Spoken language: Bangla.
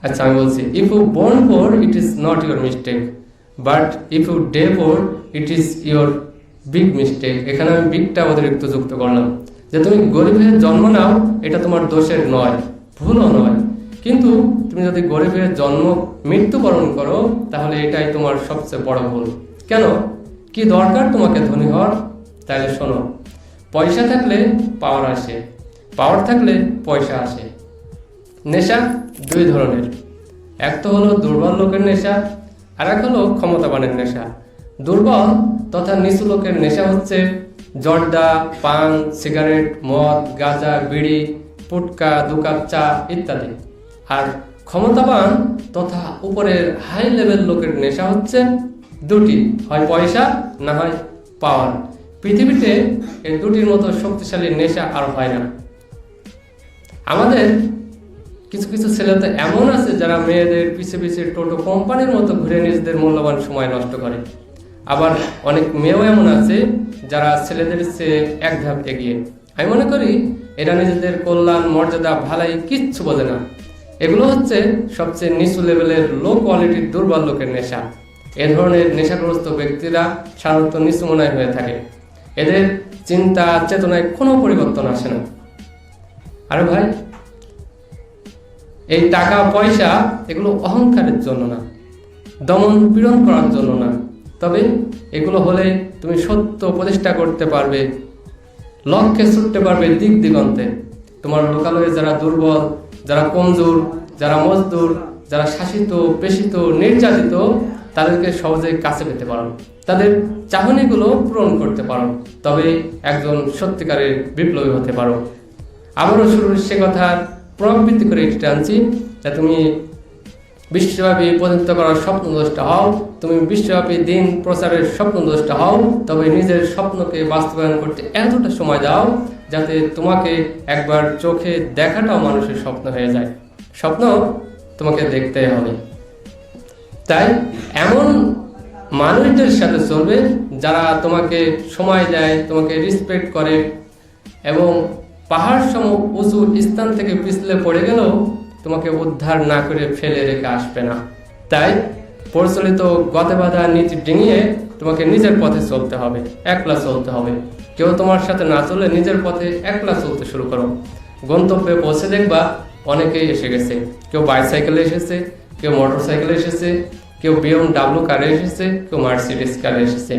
আচ্ছা আমি বলছি, if you born poor it is not your mistake, but if you die poor it is your big mistake। এখানে আমি বিগটা অতিরিক্ত যুক্ত করলাম, যে তুমি গরিব হয়ে জন্ম নাও এটা তোমার দোষের নয়, ভুলও নয়, কিন্তু তুমি যদি গরিব হয়ে মৃত্যুবরণ করো তাহলে এটাই তোমার সবচেয়ে বড় ভুল। কেন? কি দরকার তোমাকে ধনী হওয়ার? তাহলে শোনো, পয়সা থাকলে পাওয়ার আসে, পাওয়ার থাকলে পয়সা আসে। নেশা দুই ধরনের, এক তো হলো দুর্বল লোকের নেশা, আর এক হলো ক্ষমতাবানের নেশা। দুর্বল তথা নিচু লোকের নেশা হচ্ছে জর্দা, পান, সিগারেট, মদ, গাঁজা, বিড়ি, পুটকা, 2 কাপ চা ইত্যাদি। আর ক্ষমতাবান তথা উপরের হাই লেভেল লোকের নেশা হচ্ছে দুটি, হয় পয়সা না হয় পাওয়ার। পৃথিবীতে এই দুটির মতো শক্তিশালী নেশা আর হয় না। আমাদের কিছু কিছু ছেলে তো এমন আছে যারা মেয়েদের পিছে পিছে টোটো কোম্পানির মতো ঘুরে নিজেদের মূল্যবান সময় নষ্ট করে। আবার অনেক মেয়েও এমন আছে যারা ছেলেদের চেয়ে এক ধাপ এগিয়ে। আমি মনে করি এরা নিজেদের কল্যাণ, মর্যাদা, ভালাই কিচ্ছু বোঝে না। এগুলো হচ্ছে সবচেয়ে নিচু লেভেলের লো কোয়ালিটির দুর্বল লোকের নেশা। এ ধরনের নেশাগ্রস্ত ব্যক্তিরা সাধারণত নিচু মনায় হয়ে থাকে। এদের চিন্তা চেতনায় কোনো পরিবর্তন আসে না। আরে ভাই, এই টাকা পয়সা এগুলো অহংকারের জন্য না, দমন পীড়ন করার জন্য না, তবে এগুলো হলে তুমি সত্য প্রতিষ্ঠা করতে পারবে, লক্ষ্যে ছুটতে পারবে দিক দিগন্তে। তোমার লোকালয়ে যারা দুর্বল, যারা কমজোর, যারা মজদুর, যারা শাসিত, পেষিত, নির্যাতিত, তাদেরকে সহজে কাছে পেতে পারো, তাদের চাহনিগুলো পূরণ করতে পারো, তবে একজন সত্যিকারের বিপ্লবী হতে পারো। আবারও শুরুর সে কথার পুনরাবৃত্তি করে এটি টানছি, যে তুমি বিশ্বব্যাপী প্রতিনিধিত্ব করার স্বপ্নদ্রষ্টা হও, তুমি বিশ্বব্যাপী দিন প্রচারের স্বপ্নদ্রষ্টা হও, তবে নিজের স্বপ্নকে বাস্তবায়ন করতে এতটা সময় দাও যাতে তোমাকে একবার চোখে দেখাটাও মানুষের স্বপ্ন হয়ে যায়। স্বপ্ন তোমাকে দেখতে হবে। তাই এমন মানুষদের সাথে চলবে যারা তোমাকে সময় দেয়, তোমাকে রেসপেক্ট করে, এবং পাহাড় সম উঁচু স্থান থেকে পিছলে পড়ে গেলেও তোমাকে উদ্ধার না করে ফেলে রেখে আসবে না। তাই প্রচলিত গতে বাঁধা নীতি ডিঙিয়ে তোমাকে নিজের পথে চলতে হবে, একলা চলতে হবে। কেউ তোমার সাথে না চলে নিজের পথে একলা চলতে শুরু করো। গন্তব্যে পৌঁছে দেখবা অনেকেই এসে গেছে। কেউ বাইসাইকেলে এসেছে, কেউ মোটর সাইকেলে এসেছে, কেউ BMW কারে এসেছে, কেউ মার্সিডিজ কারে এসেছে।